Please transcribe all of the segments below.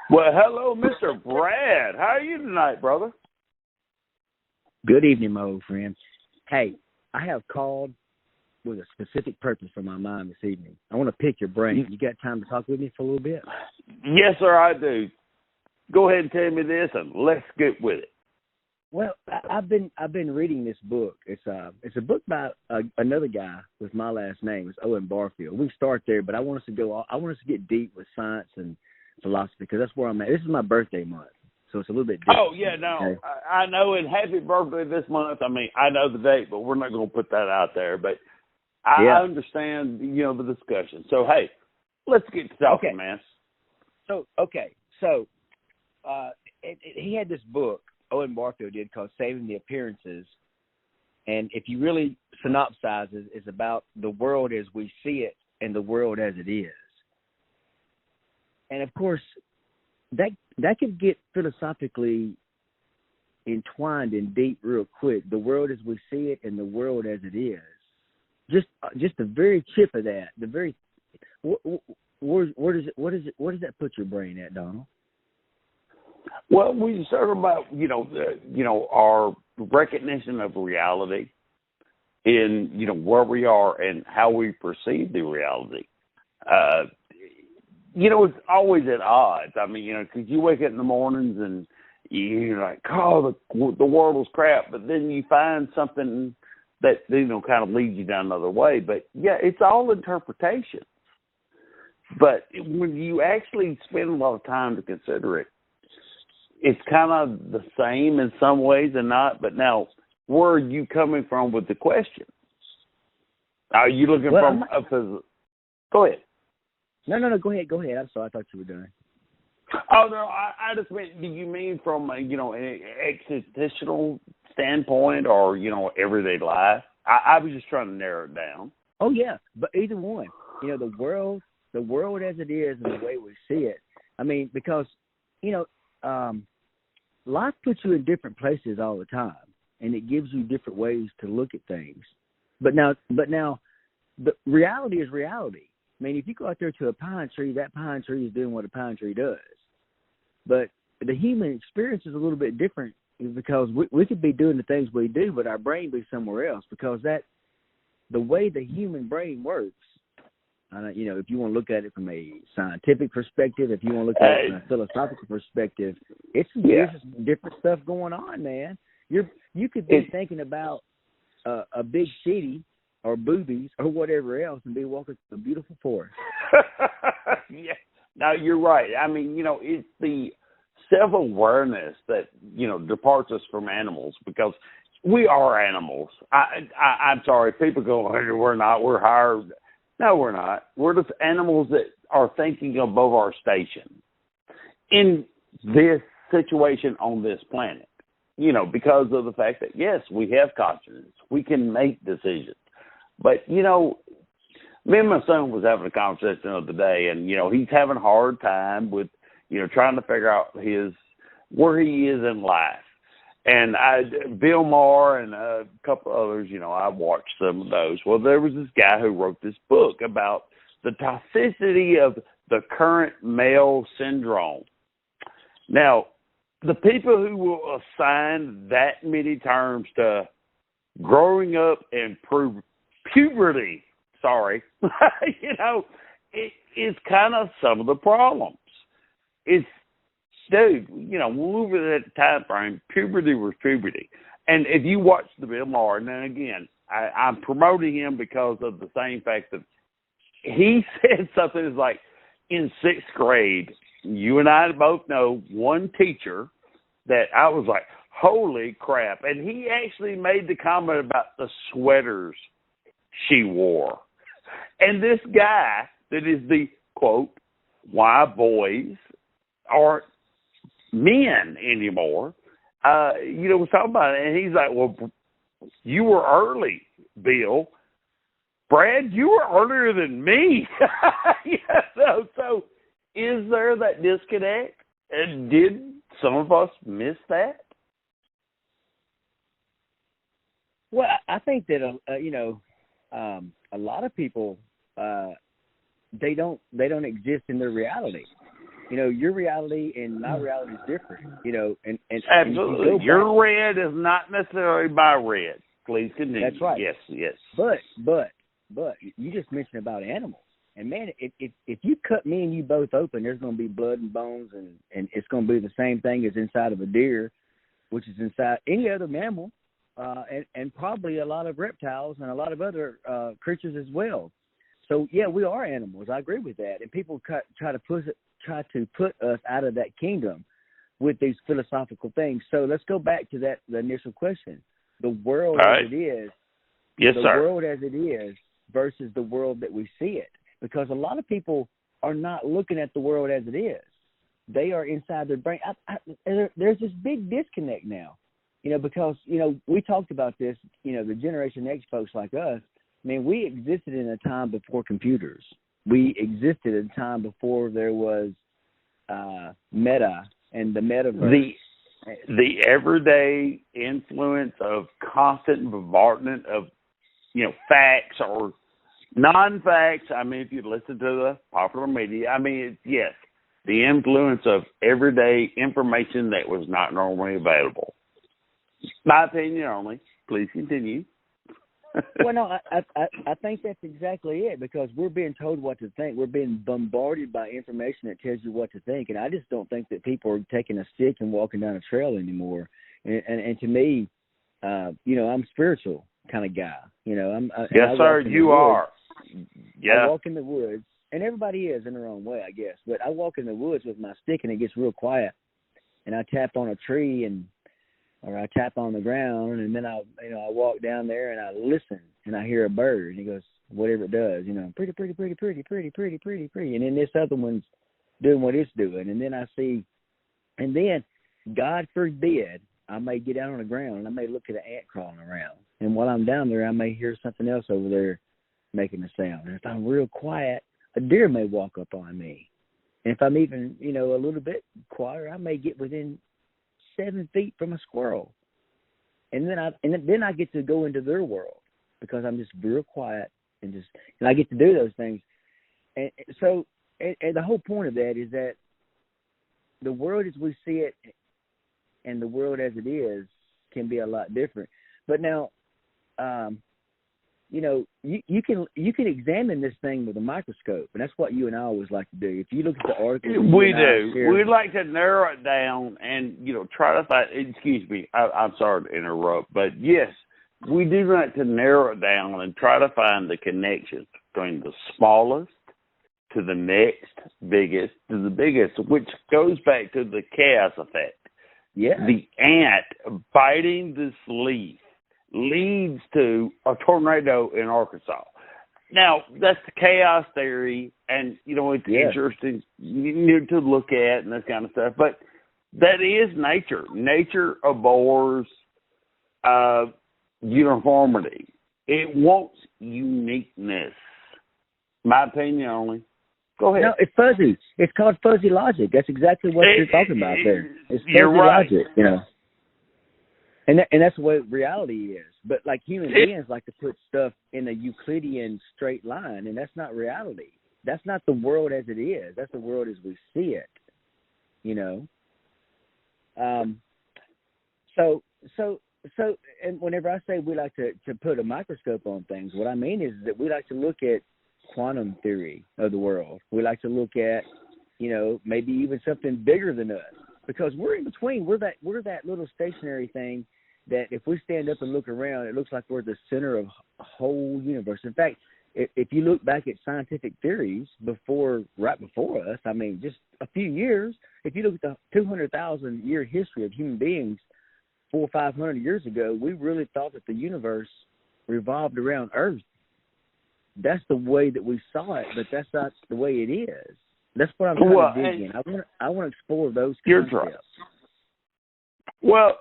Well, hello, Mr. Brad. How are you tonight, brother? Good evening, my old friend. Hey, I have called with a specific purpose for my mind this evening. I want to pick your brain. You got time to talk with me for a little bit? Yes, sir, I do. Go ahead and tell me this, and let's get with it. Well, I've been reading this book. It's a book by another guy with my last name. It's Owen Barfield. We start there, but I want us to get deep with science and philosophy because that's where I'm at. This is my birthday month, so it's a little bit different. Oh, yeah, no, okay. I know, and happy birthday this month. I mean, I know the date, but we're not going to put that out there. But I understand, the discussion. So, hey, let's get to talking, man. So, he had this book, Owen Barfield did, called Saving the Appearances. And if you really synopsize it, it's about the world as we see it and the world as it is. And, of course, that could get philosophically entwined and deep real quick. The world as we see it and the world as it is. Just the very tip of that. The very where does that put your brain at, Donald? Well, we talk about our recognition of reality in where we are and how we perceive the reality. It's always at odds. I mean, because you wake up in the mornings and you're like, oh, the world is crap, but then you find something that kind of leads you down another way. But yeah, it's all interpretation. But when you actually spend a lot of time to consider it, it's kind of the same in some ways and not. But now, where are you coming from with the question? Are you looking from a physical? Go ahead. No, go ahead. I'm sorry, I thought you were done. Oh, no, I just meant, do you mean from, an existential standpoint or, everyday life? I was just trying to narrow it down. Oh, yeah, but either one. The world as it is and the way we see it. I mean, because, life puts you in different places all the time, and it gives you different ways to look at things. But now, the reality is reality. I mean, if you go out there to a pine tree, that pine tree is doing what a pine tree does. But the human experience is a little bit different because we could be doing the things we do, but our brain be somewhere else because the way the human brain works, if you want to look at it from a scientific perspective, if you want to look at it from a philosophical perspective, there's just different stuff going on, man. You could be thinking about a big city or boobies or whatever else and be walking through a beautiful forest. Yeah, no, you're right. I mean, it's the self-awareness that, departs us from animals because we are animals. I'm sorry, people go, hey, we're not, we're higher. No, we're not. We're just animals that are thinking above our station in this situation on this planet, because of the fact that, yes, we have consciousness. We can make decisions. But, me and my son was having a conversation the other day, and, he's having a hard time with, trying to figure out where he is in life. And Bill Maher and a couple others, I watched some of those. Well, there was this guy who wrote this book about the toxicity of the current male syndrome. Now, the people who will assign that many terms to growing up and puberty, it is kind of some of the problems. Dude, when we were at the time frame, puberty was puberty. And if you watch the Bill Maher, and then again, I'm promoting him because of the same fact that he said something that's like, in sixth grade, you and I both know one teacher that I was like, holy crap. And he actually made the comment about the sweaters she wore. And this guy that is the, quote, why boys aren't men anymore, was talking about it. And he's like, well, you were early, Bill. Brad, you were earlier than me. So is there that disconnect? And did some of us miss that? Well, I think that, a lot of people, they don't exist in their reality. your reality and my reality is different. And Absolutely. and Your red is not necessarily my red. Please continue. That's right. Yes. But you just mentioned about animals. And man, if you cut me and you both open, there's going to be blood and bones, and it's going to be the same thing as inside of a deer, which is inside any other mammal, and probably a lot of reptiles and a lot of other creatures as well. So yeah, we are animals. I agree with that. And people try to put us out of that kingdom with these philosophical things. So let's go back to the initial question: the world as it is. Yes, the sir. world as it is versus the world that we see it. Because a lot of people are not looking at the world as it is. They are inside their brain. There's this big disconnect now, because, we talked about this, the Generation X folks like us. I mean, we existed in a time before computers. We existed in a time before there was Meta and the metaverse. The everyday influence of constant bombardment of, facts or non-facts. I mean, if you listen to the popular media, yes, the influence of everyday information that was not normally available. My opinion only. Please continue. Well, no, I think that's exactly it, because we're being told what to think. We're being bombarded by information that tells you what to think, and I just don't think that people are taking a stick and walking down a trail anymore. And to me, I'm spiritual kind of guy. Yes, sir, you are. Yeah. I walk in the woods, and everybody is in their own way, I guess. But I walk in the woods with my stick, and it gets real quiet, and I tap on a tree or I tap on the ground, and then I walk down there and I listen, and I hear a bird, and he goes, whatever it does, pretty, pretty, pretty, pretty, pretty, pretty, pretty, pretty, and then this other one's doing what it's doing, and then I see, and then God forbid I may get down on the ground and I may look at an ant crawling around, and while I'm down there I may hear something else over there making a sound, and if I'm real quiet, a deer may walk up on me, and if I'm even a little bit quieter, I may get within 7 feet from a squirrel, and then I get to go into their world because I'm just real quiet and I get to do those things. And so, and the whole point of that is that the world as we see it and the world as it is can be a lot different. But now, you can examine this thing with a microscope, and that's what you and I always like to do. If you look at the article, we do. We like to narrow it down and try to find. Excuse me, I'm sorry to interrupt, but yes, we do like to narrow it down and try to find the connection between the smallest to the next biggest to the biggest, which goes back to the chaos effect. Yeah, the ant biting this leaf leads to a tornado in Arkansas. Now, that's the chaos theory, and, it's interesting to look at and this kind of stuff, but that is nature. Nature abhors uniformity. It wants uniqueness. My opinion only. Go ahead. No, it's fuzzy. It's called fuzzy logic. That's exactly what you're talking about there. It's fuzzy logic, And that's the way reality is. But like human beings like to put stuff in a Euclidean straight line, and that's not reality. That's not the world as it is. That's the world as we see it. So, and whenever I say we like to put a microscope on things, what I mean is that we like to look at quantum theory of the world. We like to look at, maybe even something bigger than us, because we're in between. We're that little stationary thing that if we stand up and look around, it looks like we're the center of a whole universe. In fact, if you look back at scientific theories right before us, just a few years, if you look at the 200,000 year history of human beings, 400 or 500 years ago, we really thought that the universe revolved around Earth. That's the way that we saw it, but that's not the way it is. That's what I'm trying to dig in. I want to explore those concepts. Right. Well,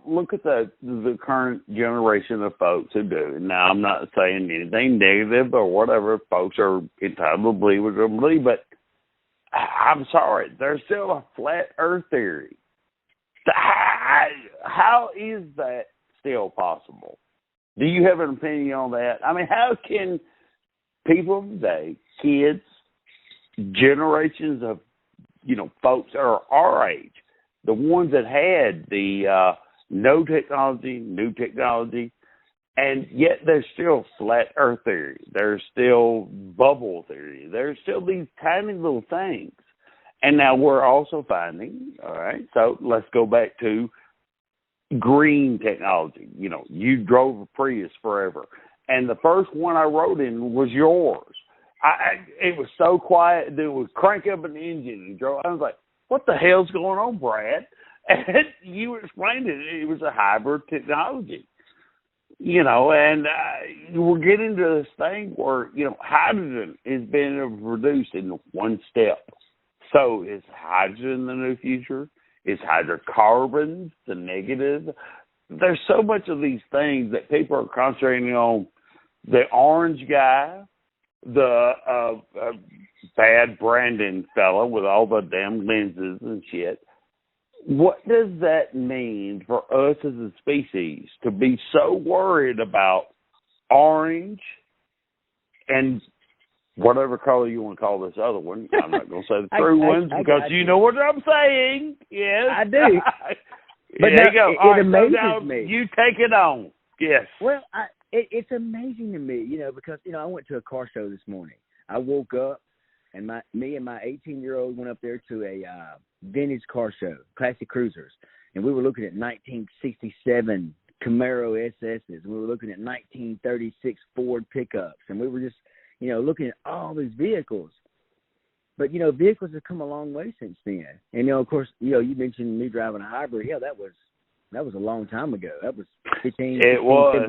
look at the current generation of folks who do. Now, I'm not saying anything negative or whatever. Folks are entitled to believe what they believe, but I'm sorry, there's still a flat Earth theory. How is that still possible? Do you have an opinion on that? How can people today, kids, generations of folks are our age, the ones that had the no technology, new technology, and yet there's still flat earth theory. There's still bubble theory. There's still these tiny little things. And now we're also finding, all right, so let's go back to green technology. You drove a Prius forever. And the first one I rode in was yours. It was so quiet, it would crank up an engine and drove. I was like, what the hell's going on, Brad? And you explained it was a hybrid technology. And we're getting to this thing where, hydrogen is being produced in one step. So is hydrogen the new future? Is hydrocarbons the negative? There's so much of these things that people are concentrating on. The orange guy, the bad Brandon fella with all the damn lenses and shit. What does that mean for us as a species to be so worried about orange and whatever color you want to call this other one? I'm not going to say the true ones because you know what I'm saying. Yes. I do. But there you go. It amazes me. You take it on. Yes. Well, it's amazing to me, because, I went to a car show this morning. I woke up and me and my 18-year-old went up there to a vintage car show, classic cruisers. And we were looking at 1967 Camaro SSs. And we were looking at 1936 Ford pickups. And we were just, looking at all these vehicles. But, vehicles have come a long way since then. And, of course, you mentioned me driving a hybrid. Yeah, that was a long time ago. That was 15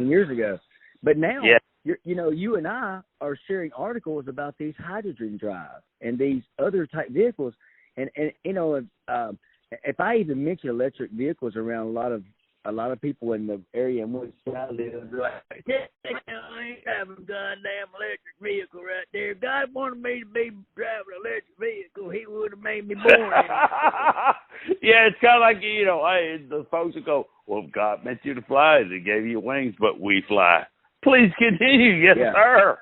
years ago. But now, you and I are sharing articles about these hydrogen drives and these other type vehicles. And if I even mention electric vehicles around a lot of people in the area in which I live, they're like, I ain't having a goddamn electric vehicle right there. If God wanted me to be driving an electric vehicle, he would have made me born. Yeah, it's kind of like, hey, the folks that go, well, God meant you to fly, he gave you wings, but we fly. Please continue. Yes, sir.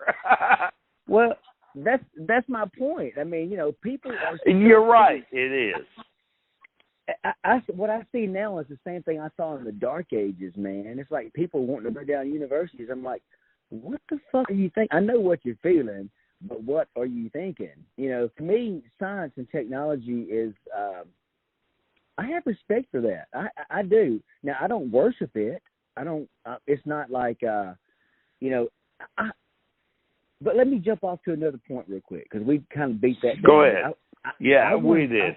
Well, that's my point. I mean, people are... You're right. It is. What I see now is the same thing I saw in the Dark Ages, man. It's like people wanting to burn down universities. I'm like, what the fuck are you thinking? I know what you're feeling, but what are you thinking? For me, science and technology is... I have respect for that. I do. Now, I don't worship it. I don't... it's not like... but let me jump off to another point real quick because we kind of beat that down. Go ahead. We did.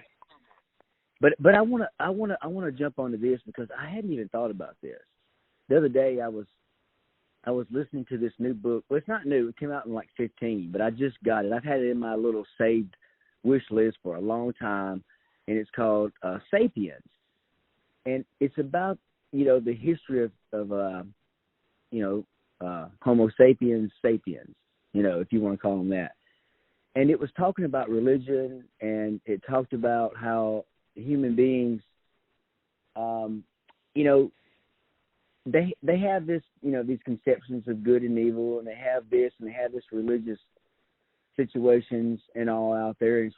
But I want to jump onto this because I hadn't even thought about this. The other day I was listening to this new book. Well, it's not new. It came out in like 2015, but I just got it. I've had it in my little saved wish list for a long time, and it's called Sapiens, and it's about the history of Homo sapiens sapiens, if you want to call them that. And it was talking about religion, and it talked about how human beings, they have this, these conceptions of good and evil, and they have this religious situations and all out there.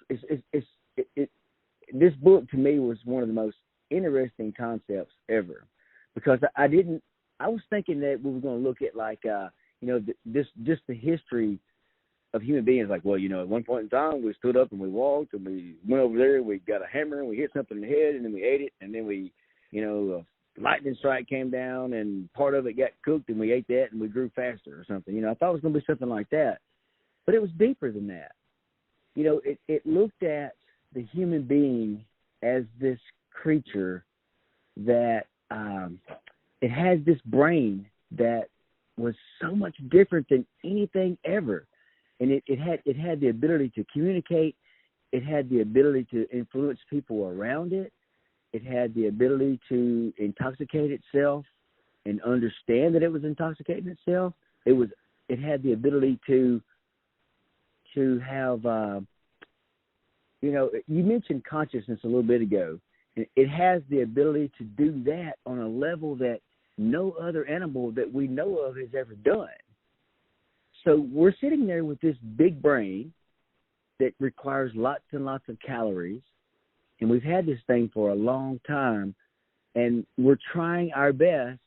This book to me was one of the most interesting concepts ever because I was thinking that we were going to look at like, just the history of human beings. Like, well, at one point in time, we stood up and we walked and we went over there, we got a hammer and we hit something in the head and then we ate it. And then we, a lightning strike came down and part of it got cooked and we ate that and we grew faster or something. I thought it was going to be something like that, but it was deeper than that. It looked at the human being as this creature that, it has this brain that was so much different than anything ever. And it had the ability to communicate. It had the ability to influence people around it. It had the ability to intoxicate itself and understand that it was intoxicating itself. It had the ability to have, you mentioned consciousness a little bit ago. It has the ability to do that on a level that no other animal that we know of has ever done. So we're sitting there with this big brain that requires lots and lots of calories, and we've had this thing for a long time, and we're trying our best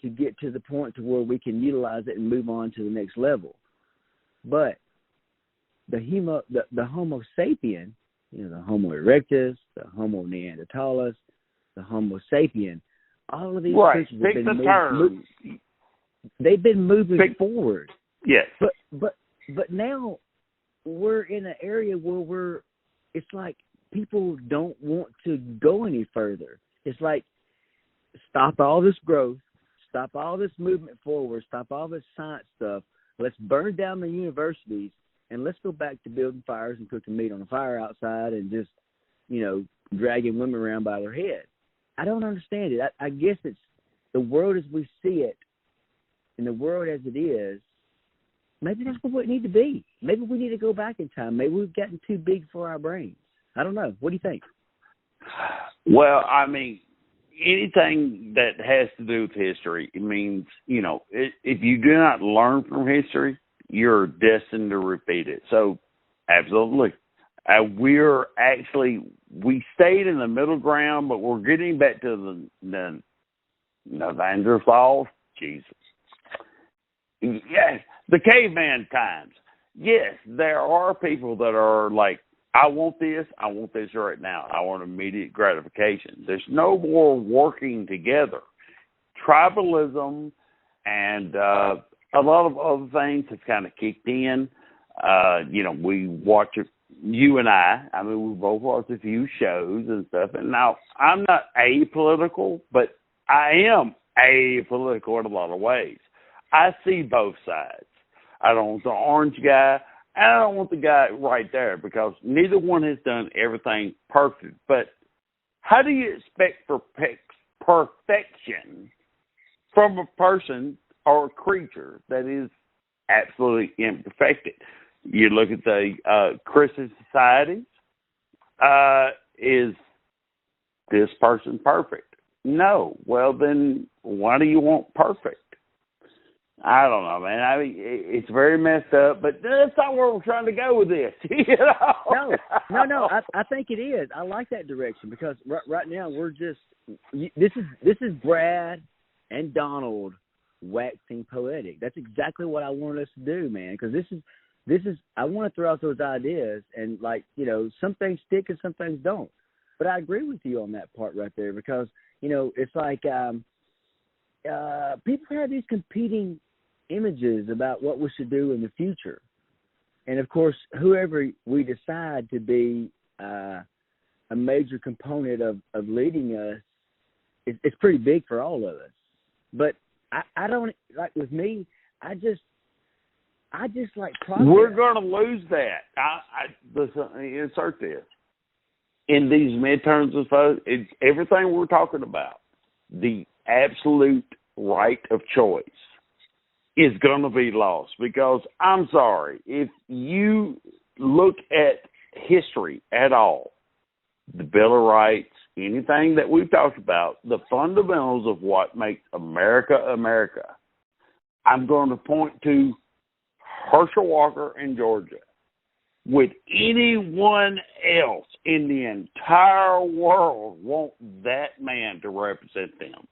to get to the point to where we can utilize it and move on to the next level. But the Homo sapien, the Homo erectus, the Homo neanderthalis, the Homo sapien, all of these creatures have been they've been moving forward. Yes. But now we're in an area where it's like people don't want to go any further. It's like, stop all this growth, stop all this movement forward, stop all this science stuff. Let's burn down the universities, and let's go back to building fires and cooking meat on a fire outside and just, dragging women around by their head. I don't understand it. I guess it's the world as we see it and the world as it is. Maybe that's what we need to be. Maybe we need to go back in time. Maybe we've gotten too big for our brains. I don't know. What do you think? Well, I mean, anything that has to do with history, it means, if you do not learn from history, you're destined to repeat it. So, absolutely. We stayed in the middle ground, but we're getting back to the Neanderthals. Jesus. Yes, the caveman times. Yes, there are people that are like, I want this right now. I want immediate gratification. There's no more working together. Tribalism and a lot of other things have kind of kicked in. We watch it, you and I mean, we both watch a few shows and stuff. And now, I'm not apolitical, but I am apolitical in a lot of ways. I see both sides. I don't want the orange guy, and I don't want the guy right there, because neither one has done everything perfect. But how do you expect perfection from a person or a creature that is absolutely imperfected? You look at the Christian societies. Is this person perfect? No. Well, then why do you want perfect? I don't know, man. I mean, it's very messed up, but that's not where we're trying to go with this. No. I think it is. I like that direction, because right now we're just this is Brad and Donald waxing poetic. That's exactly what I want us to do, man. Because this is I want to throw out those ideas, and some things stick and some things don't. But I agree with you on that part right there, because it's like people have these competing images about what we should do in the future. And of course, whoever we decide to be a major component of leading us, it's pretty big for all of us. But I don't, like with me, I just like progress. We're going to lose that. Listen, insert this. In these midterms and stuff, it's everything we're talking about. The absolute right of choice is going to be lost, because I'm sorry, if you look at history at all, the Bill of Rights, anything that we've talked about, the fundamentals of what makes America America, I'm going to point to Herschel Walker in Georgia. Would anyone else in the entire world want that man to represent them?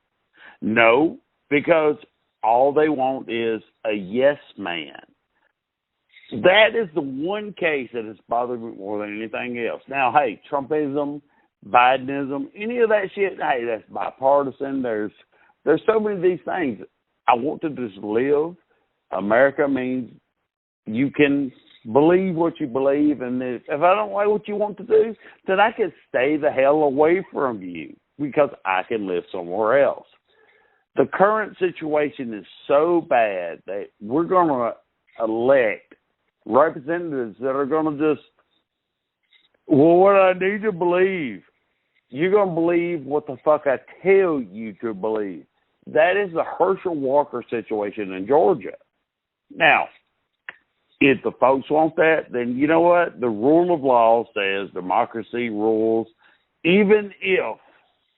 No, because all they want is a yes man. That is the one case that has bothered me more than anything else. Now, hey, Trumpism, Bidenism, any of that shit, hey, that's bipartisan. There's so many of these things. I want to just live. America means you can believe what you believe, and if I don't like what you want to do, then I can stay the hell away from you, because I can live somewhere else. The current situation is so bad that we're going to elect representatives that are going to just, well, what I need to believe. You're going to believe what the fuck I tell you to believe. That is the Herschel Walker situation in Georgia. Now, if the folks want that, then you know what? The rule of law says democracy rules, even if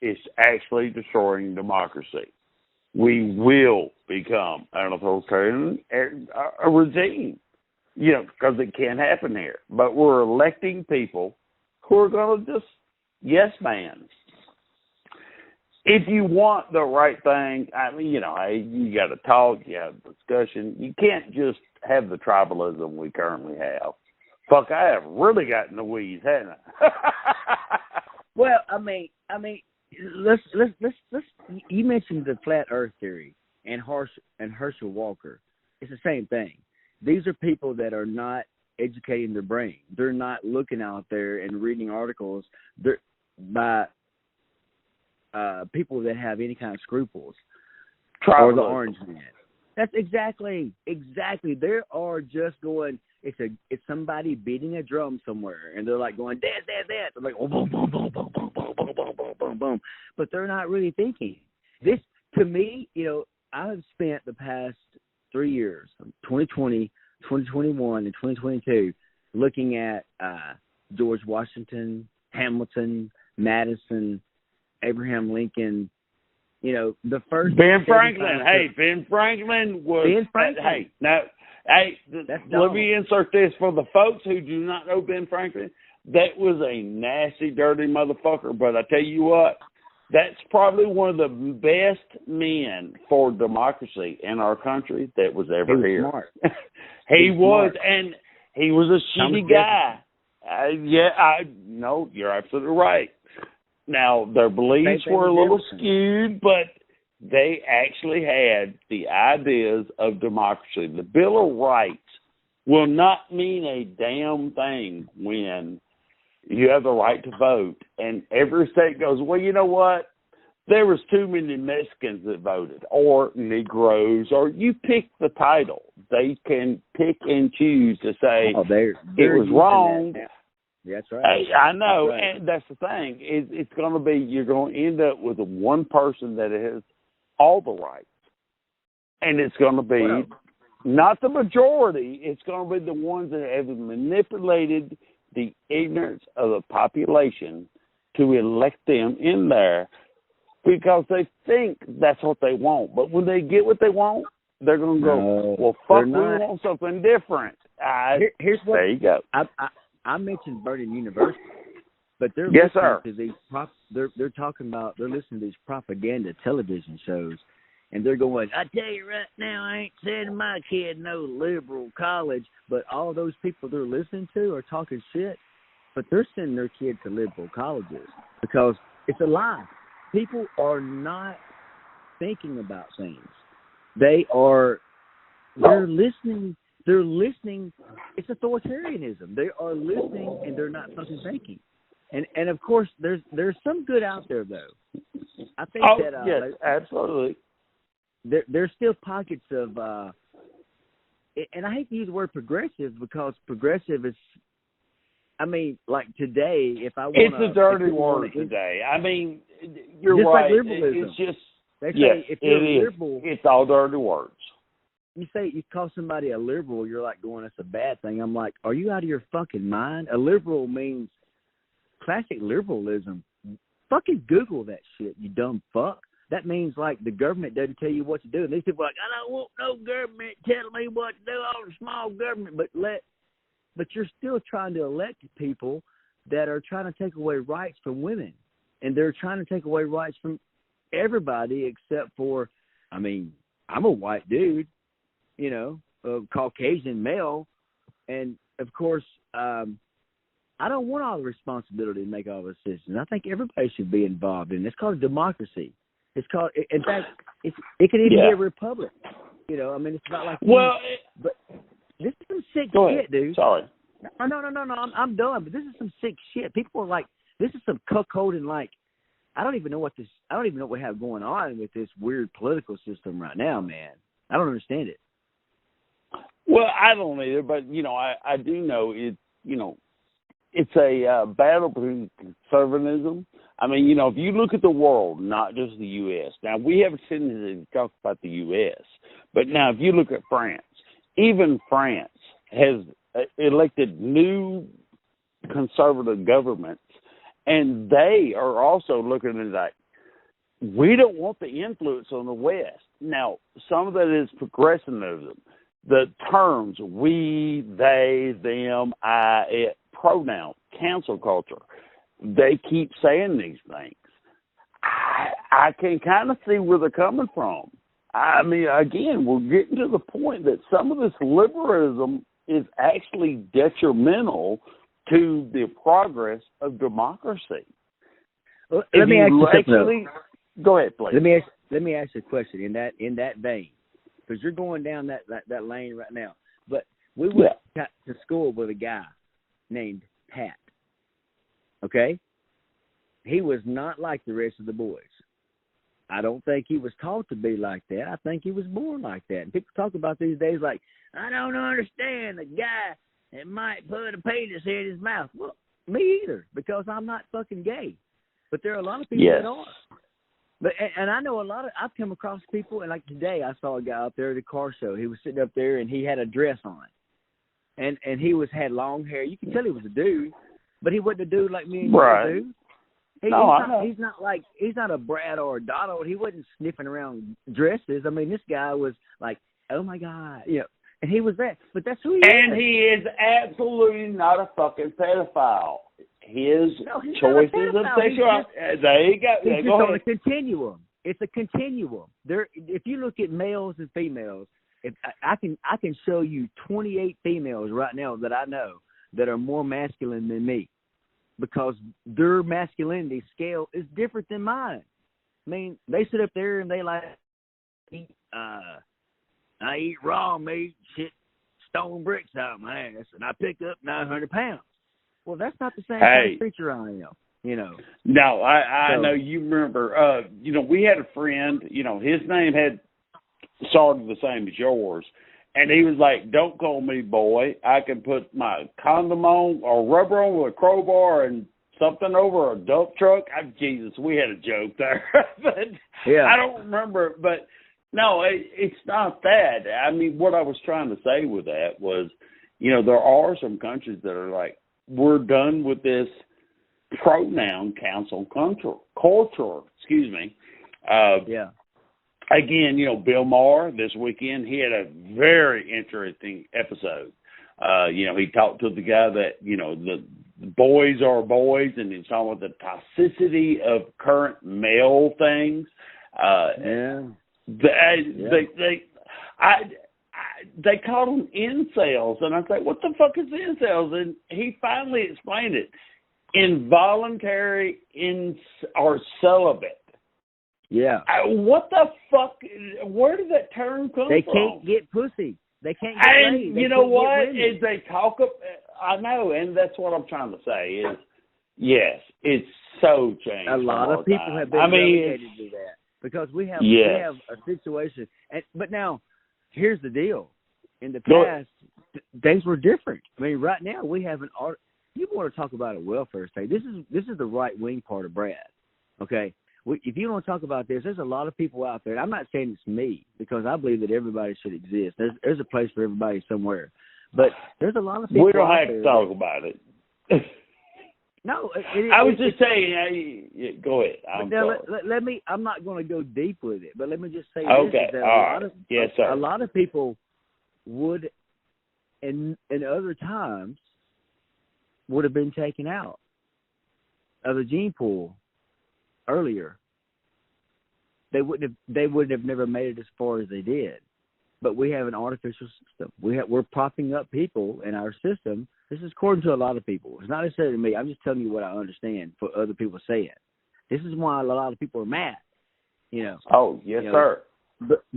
it's actually destroying democracy. We will become an authoritarian regime, because it can't happen here. But we're electing people who are going to just yes, man. If you want the right thing, I mean, hey, you got to talk, you have discussion. You can't just have the tribalism we currently have. Fuck, I have really gotten the weeds, haven't I? Well, I mean, let's. You mentioned the flat Earth theory and Herschel Walker. It's the same thing. These are people that are not educating their brain. They're not looking out there and reading articles by people that have any kind of scruples. Or the Orange Man. That's exactly. They are just going. It's somebody beating a drum somewhere, and they're like going dance. They're like oh, boom, boom, boom, boom, boom, boom, boom, boom, boom, boom, boom. But they're not really thinking. This, to me, I have spent the past 3 years, 2020, 2021, and 2022, looking at George Washington, Hamilton, Madison, Abraham Lincoln. The first Ben Franklin. Hey, Ben Franklin was. Ben Franklin. Hey, now, let me insert this for the folks who do not know Ben Franklin. That was a nasty, dirty motherfucker. But I tell you what, that's probably one of the best men for democracy in our country that was ever here. Smart. He was, and he was a shitty guy. No, you're absolutely right. Now, their beliefs were a little skewed, but they actually had the ideas of democracy. The Bill of Rights will not mean a damn thing when you have the right to vote. And every state goes, well, you know what? There was too many Mexicans that voted, or Negroes, or you pick the title. They can pick and choose to say they're it was wrong. That's right. Hey, I know, that's right. And that's the thing. It's going to be, you're going to end up with one person that has all the rights. And it's going to be not the majority. It's going to be the ones that have manipulated the ignorance of the population to elect them in there because they think that's what they want. But when they get what they want, they're going to go, well, fuck, we want something different. Here's what, there you go. I mentioned Vernon University, but they're listening to these they're talking about, they're listening to these propaganda television shows, and they're going, I tell you right now, I ain't sending my kid no liberal college, but all those people they're listening to are talking shit, but they're sending their kids to liberal colleges because it's a lie. People are not thinking about things. They're listening. They're listening. It's authoritarianism. They are listening and they're not fucking thinking. And of course, there's some good out there though. I think yes, absolutely. There's still pockets of, and I hate to use the word progressive because progressive is, I mean, like today, if I want, it's a dirty word today. I mean, you're just right. Like liberalism. It's just they say if you're liberal, it's all dirty words. You call somebody a liberal, you're like going, that's a bad thing. I'm like, are you out of your fucking mind? A liberal means classic liberalism. Fucking Google that shit, you dumb fuck. That means like the government doesn't tell you what to do. And these people are like, I don't want no government telling me what to do, all the small government. But you're still trying to elect people that are trying to take away rights from women. And they're trying to take away rights from everybody except for, I mean, I'm a white dude. A Caucasian male. And, of course, I don't want all the responsibility to make all the decisions. I think everybody should be involved in it. It's called a democracy. It's called, in fact, it could even be a republic. I mean, it's not like... but this is some sick shit, dude. Sorry. No, I'm done. But this is some sick shit. People are like, this is some cuckolding, like, I don't even know what we have going on with this weird political system right now, man. I don't understand it. Well, I don't either, but, I do know it's a battle between conservatism. I mean, if you look at the world, not just the U.S. Now, we have a tendency to talk about the U.S., but now if you look at France, even France has elected new conservative governments, and they are also looking at that. We don't want the influence on the West. Now, some of that is progressivism. The terms we, they, them, I, it, pronoun, cancel culture. they keep saying these things. I can kind of see where they're coming from. I mean, again, we're getting to the point that some of this liberalism is actually detrimental to the progress of democracy. Well, let me ask you something. Go ahead, please. Let me ask you a question in that vein, because you're going down that lane right now. But we went to school with a guy named Pat. Okay, he was not like the rest of the boys. I don't think he was taught to be like that. I think he was born like that. And people talk about these days like, I don't understand the guy that might put a penis in his mouth. Well, me either, because I'm not fucking gay. But there are a lot of people that are. But and I know a lot of, I've come across people, and like today I saw a guy up there at a car show. He was sitting up there and he had a dress on. And he had long hair. You can tell he was a dude, but he wasn't a dude like me and you, dude. He's not a Brad or a Donald. He wasn't sniffing around dresses. I mean, this guy was like, oh my God, and he was that. But that's who he is. And he is absolutely not a fucking pedophile. His choices of sexuality. There you go. He's just on a continuum. It's a continuum. If you look at males and females, I can show you 28 females right now that I know that are more masculine than me, because their masculinity scale is different than mine. I mean, they sit up there and they like, I eat raw meat, shit, stone bricks out of my ass, and I pick up 900 pounds. Well, that's not the same kind of creature I am, No, I know you remember, we had a friend, his name had started the same as yours. And he was like, don't call me boy. I can put my condom on or rubber on with a crowbar and something over a dump truck. Jesus, we had a joke there. But I don't remember. But, no, it's not that. I mean, what I was trying to say with that was, there are some countries that are like, we're done with this pronoun council culture. Excuse me. Again, Bill Maher this weekend, he had a very interesting episode. He talked to the guy that, the boys are boys, and he's talking about the toxicity of current male things. They called them incels, and I was like, what the fuck is incels? And he finally explained it. Involuntary or celibate. Yeah. What the fuck? Where did that term come from? They can't get pussy. They can't get laid. And you know what? Is they talk up. I know, and that's what I'm trying to say is, yes, it's so changed. A lot of people have been relegated to that because we have a situation. But now, here's the deal. In the past, things were different. I mean, right now we have an art. You want to talk about a welfare state? This is the right wing part of Brad. Okay. If you want to talk about this, there's a lot of people out there. I'm not saying it's me, because I believe that everybody should exist. There's a place for everybody somewhere. But there's a lot of people. We don't have to talk about it. No, I was just saying. Go ahead. I'm sorry. Let me. I'm not going to go deep with it, but let me just say okay. this: Yes, sir. A lot of people would, in other times, would have been taken out of the gene pool earlier. They would have never made it as far as they did. But we have an artificial system. We're propping up people in our system. This is according to a lot of people. It's not necessarily me. I'm just telling you what I understand for other people saying. This is why a lot of people are mad. Oh, yes, sir.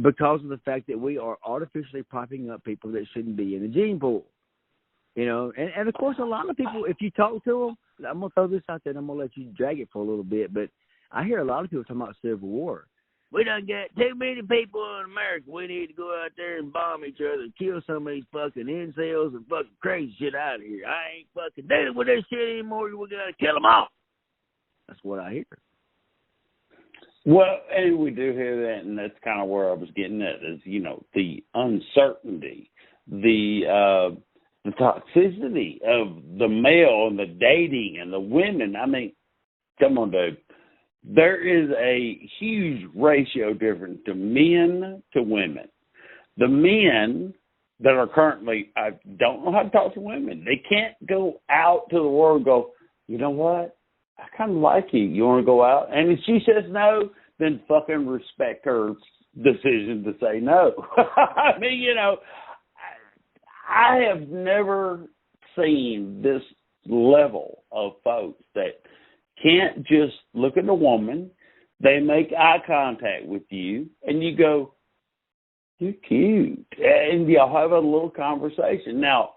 Because of the fact that we are artificially propping up people that shouldn't be in the gene pool. And of course, a lot of people, if you talk to them, I'm going to throw this out there and I'm going to let you drag it for a little bit, but I hear a lot of people talking about Civil War. We done got too many people in America. We need to go out there and bomb each other and kill some of these fucking incels and fucking crazy shit out of here. I ain't fucking dealing with this shit anymore. We got to kill them all. That's what I hear. Well, and we do hear that, and that's kind of where I was getting at is, the uncertainty, the toxicity of the male and the dating and the women. I mean, come on, dude. There is a huge ratio difference to men to women. The men that are currently, I don't know how to talk to women. They can't go out to the world and go, you know what? I kind of like you. You want to go out? And if she says no, then fucking respect her decision to say no. I mean, I have never seen this level of folks that can't just look at a woman, they make eye contact with you, and you go, "You're cute," and y'all have a little conversation. Now,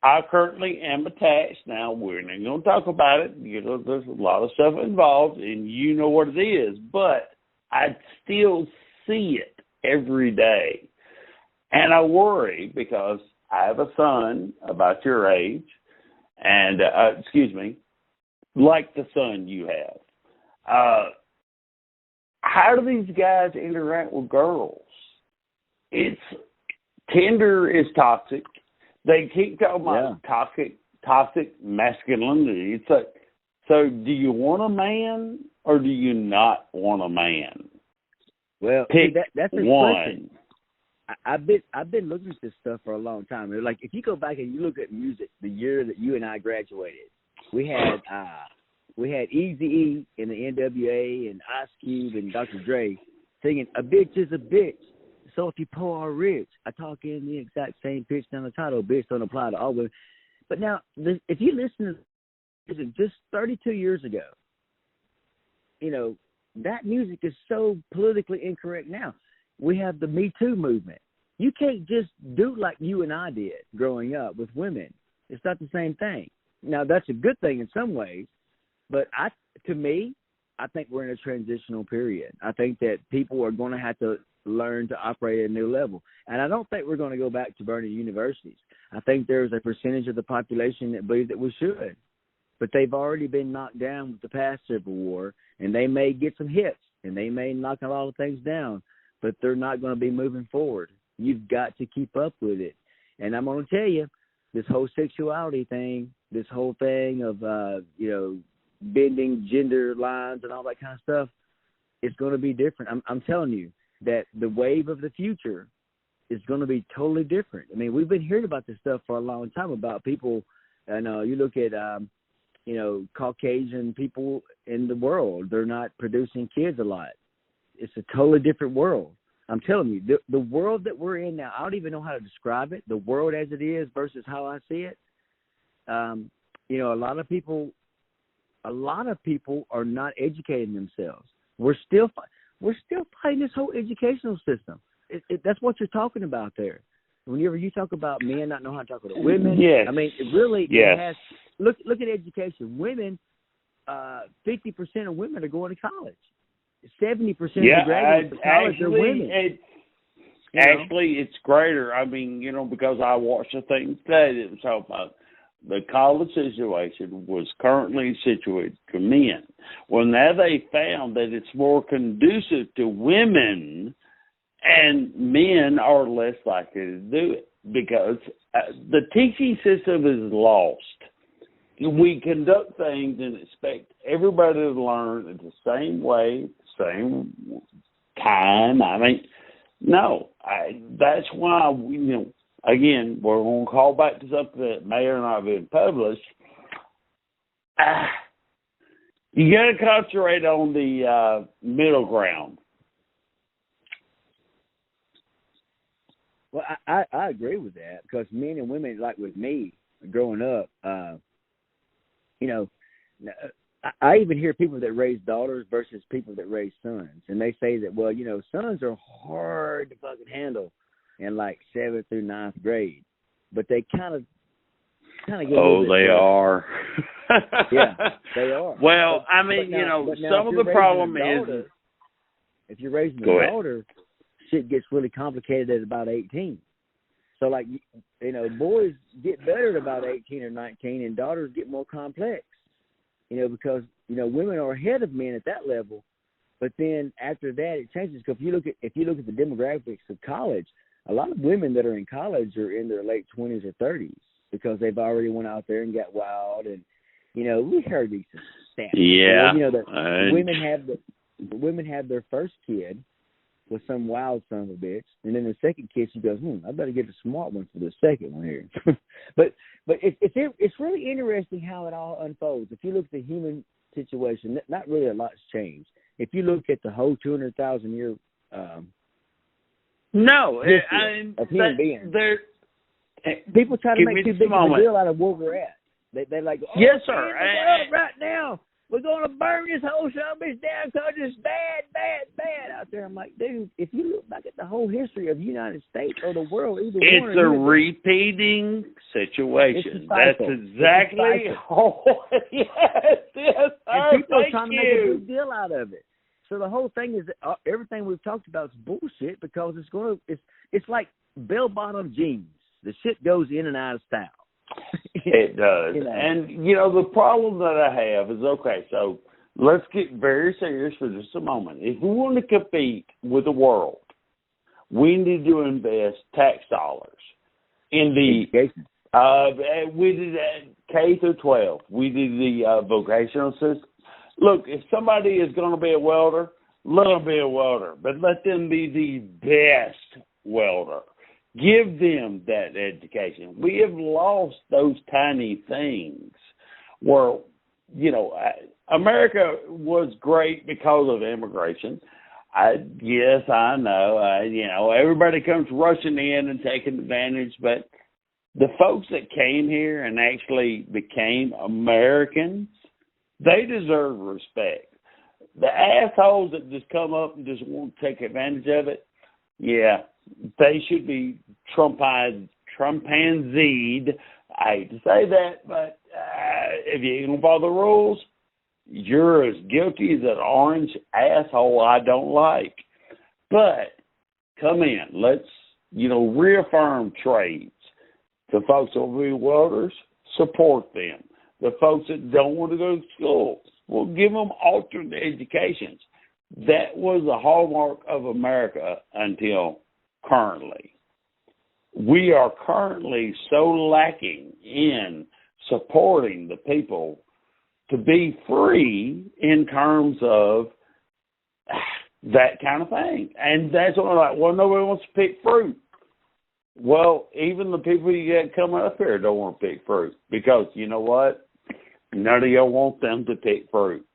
I currently am attached. Now, we're not going to talk about it. There's a lot of stuff involved, and you know what it is, but I still see it every day. And I worry because I have a son about your age, and, like the son you have. How do these guys interact with girls? Tinder is toxic. They keep talking about toxic masculinity. It's like, so do you want a man or do you not want a man? Well, pick that's a one. Question. I've been looking at this stuff for a long time. Like, if you go back and you look at music, the year that you and I graduated, we had Eazy-E in the NWA and Ice Cube and Dr. Dre singing "A Bitch Is a Bitch. So if you poor or rich, I talk in the exact same pitch down the title. Bitch don't apply to all women." But now, if you listen to just 32 years ago, that music is so politically incorrect now. We have the Me Too movement. You can't just do like you and I did growing up with women. It's not the same thing. Now, that's a good thing in some ways, but to me, I think we're in a transitional period. I think that people are going to have to learn to operate at a new level. And I don't think we're going to go back to burning universities. I think there's a percentage of the population that believes that we should. But they've already been knocked down with the past Civil War, and they may get some hits, and they may knock a lot of things down, but they're not going to be moving forward. You've got to keep up with it. And I'm going to tell you, this whole sexuality thing, this whole thing of, bending gender lines and all that kind of stuff, it's going to be different. I'm telling you that the wave of the future is going to be totally different. I mean, we've been hearing about this stuff for a long time about people, and you look at, Caucasian people in the world, they're not producing kids a lot. It's a totally different world. I'm telling you, the world that we're in now, I don't even know how to describe it, the world as it is versus how I see it. A lot of people are not educating themselves. We're still fighting this whole educational system. That's what you're talking about there. Whenever you talk about men not knowing how to talk to women, yes. I mean, it really yes. it has. Look at education. Women, 50% of women are going to college. 70% of the graduates of college are women. Actually, it's greater. I mean, because I watched a thing today that was talking about the college situation was currently situated for men. Well, now they found that it's more conducive to women, and men are less likely to do it because the teaching system is lost. We conduct things and expect everybody to learn in the same way, same time. I mean, no, that's why again, we're going to call back to something that may or not have been published. You got to concentrate on the middle ground. Well, I agree with that because men and women, like with me growing up, I even hear people that raise daughters versus people that raise sons, and they say that, well, sons are hard to fucking handle in like 7th through 9th grade, but they kind of get. Oh, they are. Yeah, they are. Well, I mean, some of the problem is if you're raising a daughter, shit gets really complicated at about 18. So, like, boys get better at about 18 or 19, and daughters get more complex. Because women are ahead of men at that level, but then after that it changes. Because if you look at the demographics of college, a lot of women that are in college are in their late 20s or 30s because they've already went out there and got wild, and we heard these stats. Yeah, women have their first kid with some wild son of a bitch, and then the second kid she goes, I better get a smart one for the second one here. But it's really interesting how it all unfolds. If you look at the human situation, not really a lot's changed. If you look at the whole 200,000 year no, history of human beings, people try to make too big of a deal out of where we're at. They're like, oh, yes, sir. Right now, we're going to burn this whole bitch down because it's bad, bad, bad out there. I'm like, dude, if you look back at the whole history of the United States or the world, it's a repeating situation. That's exactly. Oh, yes, and people are trying to make a big deal out of it. So the whole thing is that everything we've talked about is bullshit because it's like bell-bottom jeans. The shit goes in and out of style. It does. And, the problem that I have is, okay, so let's get very serious for just a moment. If we want to compete with the world, we need to invest tax dollars in the we did K through 12. We did the vocational system. Look, if somebody is going to be a welder, let them be a welder, but let them be the best welder. Give them that education. We have lost those tiny things where, America was great because of immigration. Yes, I know. Everybody comes rushing in and taking advantage, but the folks that came here and actually became Americans, they deserve respect. The assholes that just come up and just want to take advantage of it, yeah, they should be chimpanzeed. I hate to say that, but if you don't follow the rules, you're as guilty as an orange asshole I don't like. But come in, let's, reaffirm trades. The folks that will be welders, support them. The folks that don't want to go to school, we'll give them alternate educations. That was the hallmark of America until currently. We are currently so lacking in supporting the people to be free in terms of that kind of thing. And that's what I'm like, well, nobody wants to pick fruit. Well, even the people you got coming up here don't want to pick fruit because you know what? None of y'all want them to pick fruit.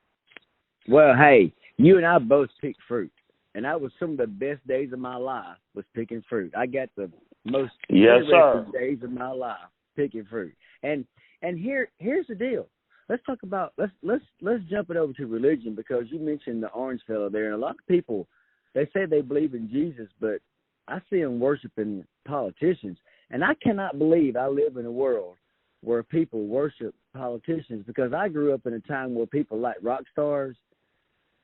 Well, hey, you and I both picked fruit. And that was some of the best days of my life was picking fruit. I got the most interesting days of my life picking fruit. And here's the deal. Let's talk about let's jump it over to religion because you mentioned the orange fellow there, and a lot of people they say they believe in Jesus, but I see them worshiping politicians, and I cannot believe I live in a world where people worship politicians because I grew up in a time where people like rock stars.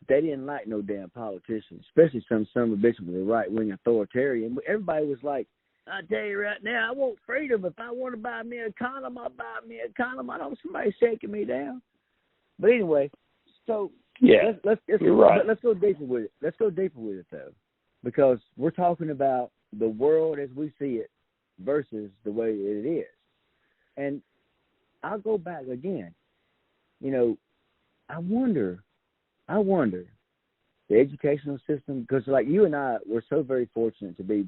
They didn't like no damn politicians, especially some of the bitches with the right-wing authoritarian. Everybody was like, I tell you right now, I want freedom. If I want to buy me a condom, I'll buy me a condom. I don't want somebody shaking me down. But anyway, so let's go deeper with it. Let's go deeper with it, though, because we're talking about the world as we see it versus the way it is. And I'll go back again. I wonder the educational system, because like you and I, we're so very fortunate to be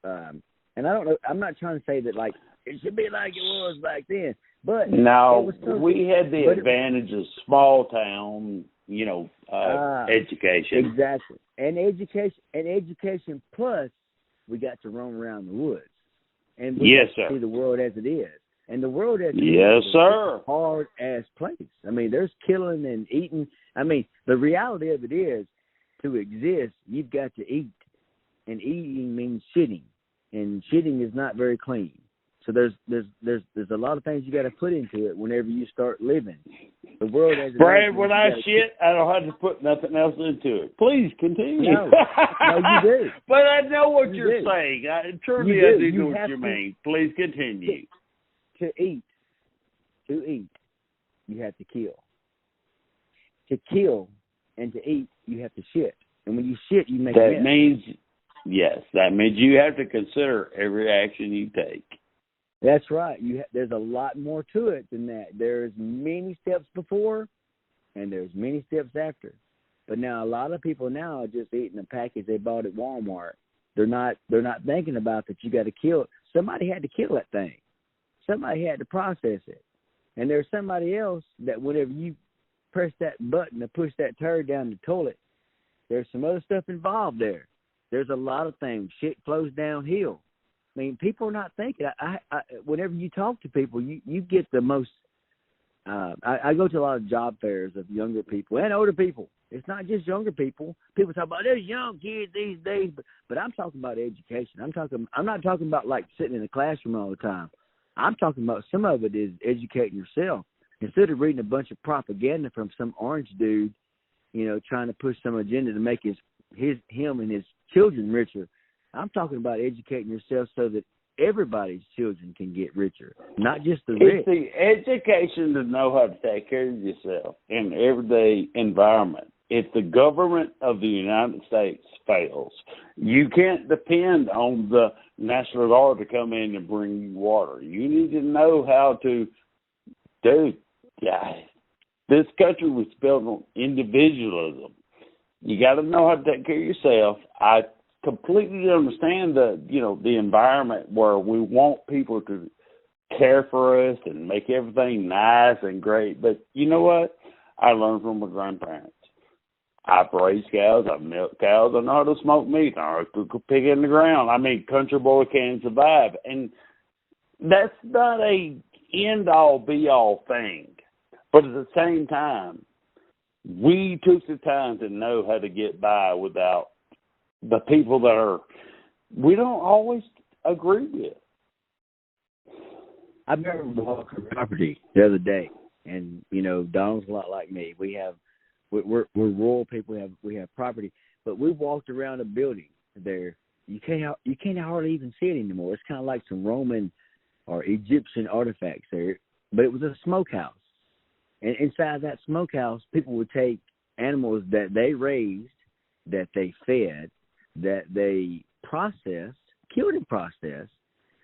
and I don't know, I'm not trying to say that like it should be like it was back then, but no, we had the advantage of small town, education. Exactly. And education plus we got to roam around the woods. And we got to see the world as it is. And the world as it is a hard ass place. I mean, there's killing and eating. I mean, the reality of it is to exist, you've got to eat. And eating means shitting. And shitting is not very clean. So there's a lot of things you got to put into it whenever you start living. The world as it Brad, is, when I shit, I don't have to put nothing else into it. Please continue. No, you do. But I know what you're saying. I do know what you mean. Please continue. To eat, you have to kill. To kill and to eat, you have to shit. And when you shit, you make that means you have to consider every action you take. That's right. There's a lot more to it than that. There's many steps before, and there's many steps after. But now a lot of people now are just eating a package they bought at Walmart. They're not thinking about that you got to kill it. Somebody had to kill that thing. Somebody had to process it. And there's somebody else that whenever you press that button to push that turd down the toilet, there's some other stuff involved there. There's a lot of things. Shit flows downhill. I mean, people are not thinking. Whenever you talk to people, you get the most. I go to a lot of job fairs of younger people and older people. It's not just younger people. People talk about there's young kids these days, but I'm talking about education. I'm not talking about like sitting in a classroom all the time. I'm talking about some of it is educating yourself instead of reading a bunch of propaganda from some orange dude, trying to push some agenda to make him and his children richer. I'm talking about educating yourself so that everybody's children can get richer, not just the rich. It's the education to know how to take care of yourself in everyday environment. If the government of the United States fails, you can't depend on the National Guard to come in and bring you water. You need to know how to do. This country was built on individualism. You got to know how to take care of yourself. I completely understand the environment where we want people to care for us and make everything nice and great. But you know what? I learned from my grandparents. I've raised cows, I've milked cows, I know how to smoke meat, I know how to pick in the ground. I mean, country boy can survive. And that's not a end-all, be-all thing. But at the same time, we took the time to know how to get by without the people that we don't always agree with. I remember walking property the other day, and Donald's a lot like me. We're rural people. We have property, but we walked around a building there. You can't hardly even see it anymore. It's kind of like some Roman or Egyptian artifacts there, but it was a smokehouse. And inside that smokehouse, people would take animals that they raised, that they fed, that they processed, killed and processed,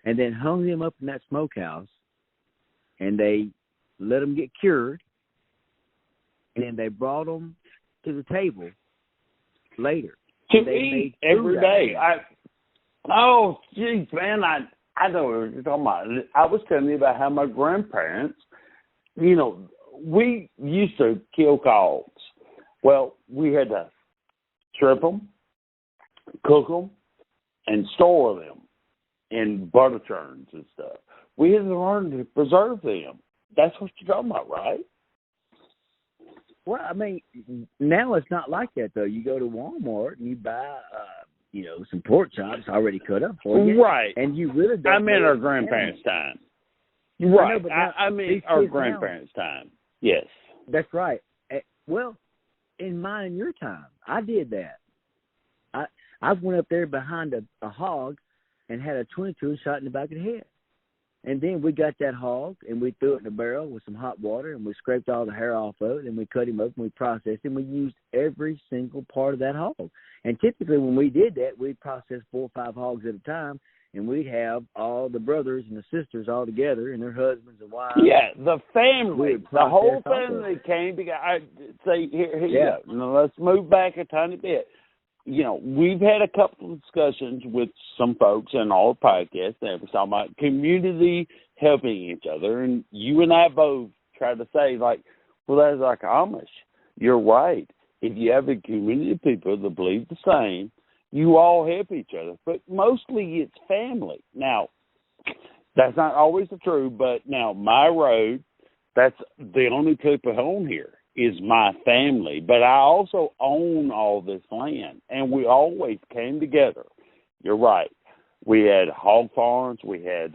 and then hung them up in that smokehouse, and they let them get cured, and then they brought them to the table later. To eat every day. Oh, geez, man, I know what you're talking about. I was telling you about how my grandparents, we used to kill cows. Well, we had to strip them, cook them, and store them in butter churns and stuff. We had to learn to preserve them. That's what you're talking about, right? Well, I mean, now it's not like that, though. You go to Walmart and you buy, some pork chops already cut up for you. Right. And you really don't. I meant our grandparents' time. Right. I mean our grandparents' time. Yes. That's right. Well, in mine and your time, I did that. I went up there behind a hog and had a 22 shot in the back of the head. And then we got that hog, and we threw it in a barrel with some hot water, and we scraped all the hair off of it, and we cut him up, and we processed him. We used every single part of that hog. And typically when we did that, we'd process 4 or 5 hogs at a time, and we'd have all the brothers and the sisters all together and their husbands and wives. Yeah, the family, the whole family came together. I say, here you go. Now, let's move back a tiny bit. We've had a couple of discussions with some folks in our podcast that was talking about community helping each other. And you and I both try to say, well, that's like Amish. You're right. If you have a community of people that believe the same, you all help each other. But mostly it's family. Now, that's not always the truth, but now my road, that's the only people home here. Is my family, but I also own all this land, and we always came together. You're right. We had hog farms, we had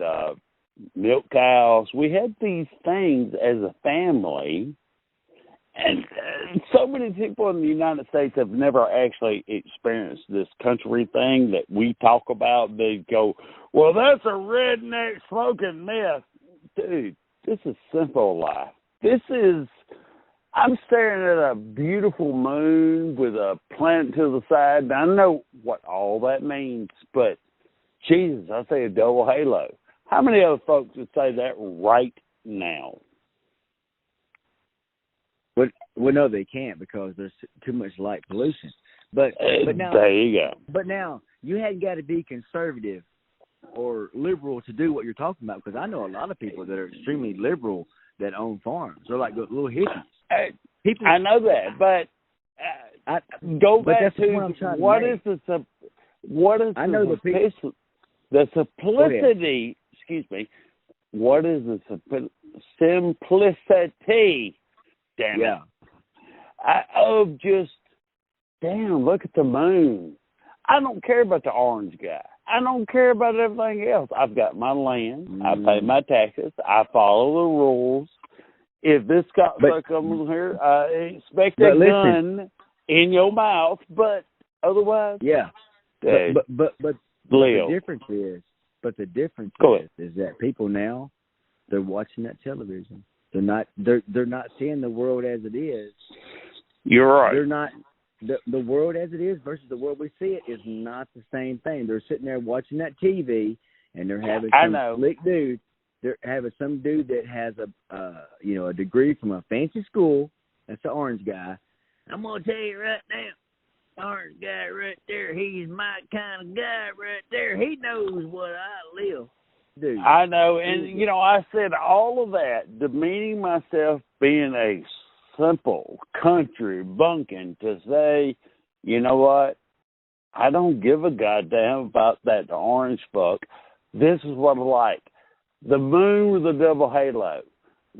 milk cows, we had these things as a family, and so many people in the United States have never actually experienced this country thing that we talk about. They go, well, that's a redneck smoking meth. Dude, this is simple life. I'm staring at a beautiful moon with a planet to the side. Now, I know what all that means, but Jesus, I say a double halo. How many other folks would say that right now? Well, no, they can't because there's too much light pollution. But now, there you go. But now, you hadn't got to be conservative or liberal to do what you're talking about, because I know a lot of people that are extremely liberal that own farms. They're like little hippies. People, I know that, but go back to what is the simplicity? Excuse me. What is the simplicity? Damn it! Of just look at the moon. I don't care about the orange guy. I don't care about everything else. I've got my land. I pay my taxes. I follow the rules. If this comes here, I expect a gun in your mouth. But otherwise, But the difference is, is that people now, they're watching that television. They're not seeing the world as it is. You're right. They're not. The world as it is versus the world we see it is not the same thing. They're sitting there watching that TV, and they're having some slick dude. They're having some dude that has a degree from a fancy school. That's the orange guy. I'm gonna tell you right now, orange guy right there. He's my kind of guy right there. He knows what I live. Dude. I know, and I said all of that, demeaning myself, being a simple country bunkin, to say, you know what? I don't give a goddamn about that orange fuck. This is what I like. The moon with the double halo.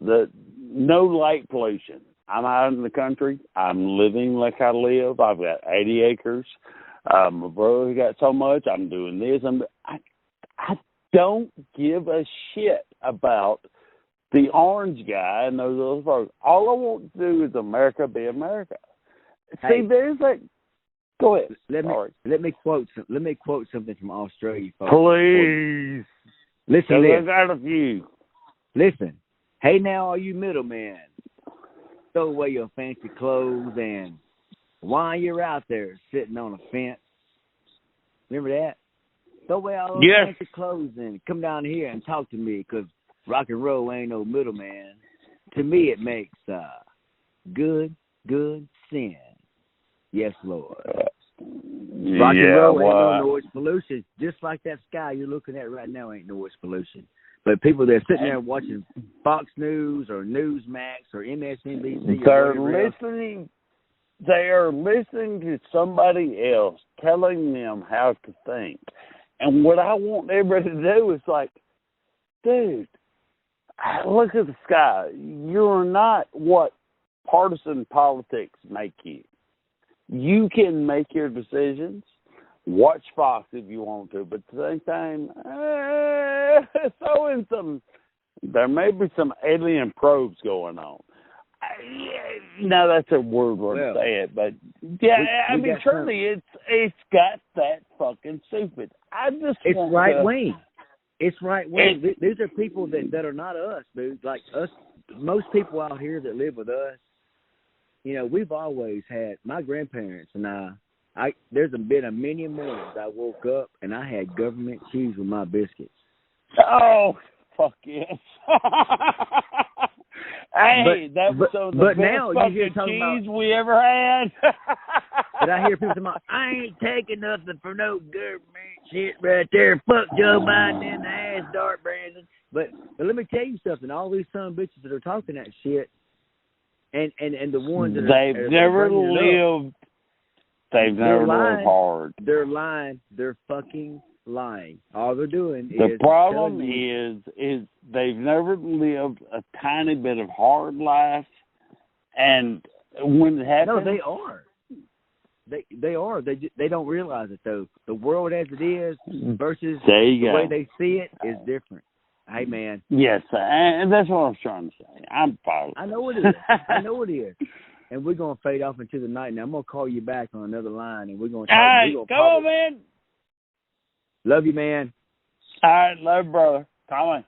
The no light pollution. I'm out in the country. I'm living like I live. I've got 80 acres. My brother got so much. I'm doing this. I don't give a shit about the orange guy and those other folks. All I want to do is America be America. Hey, see, there's that. Go ahead. Let me quote something from Australia, folks. Please. Listen. I got a few. Listen. Hey, now, all you middlemen, throw away your fancy clothes, and while you're out there sitting on a fence, remember that? Throw away all those fancy clothes and come down here and talk to me, because rock and roll ain't no middleman. To me, it makes good sense. Yes, Lord. Rock and roll ain't no noise pollution. Just like that sky you're looking at right now ain't noise pollution. But people that are sitting there watching Fox News or Newsmax or MSNBC, they are listening to somebody else telling them how to think. And what I want everybody to do is like, dude, look at the sky. You're not what partisan politics make you. You can make your decisions. Watch Fox if you want to, but at the same time, there may be some alien probes going on. Now that's a weird word to say it, but truly, it's got that fucking stupid. It's right wing. It's right wing. These are people that are not us, dude. Like us, most people out here that live with us. We've always had, my grandparents and I there's been a many mornings I woke up and I had government cheese with my biscuits. Oh, fuck yes. Hey, that was some of the best fucking cheese we ever had. But I hear people talking about, I ain't taking nothing for no government shit right there. Fuck Joe Biden in the ass, Dart Brandon. But let me tell you something. All these son of bitches that are talking that shit, and the ones that they've never lived hard. They're lying. They're fucking lying. All they're doing is... The problem is they've never lived a tiny bit of hard life, and when it happens... No, they are. They are. They don't realize it, though. The world as it is versus the way they see it is different. Hey, man. Yes, and that's what I was trying to say. I'm following. I know it is. I know it is. And we're going to fade off into the night. Now, I'm going to call you back on another line, and we're going to talk. All right, come on, man. Love you, man. All right, love you, brother. Come on.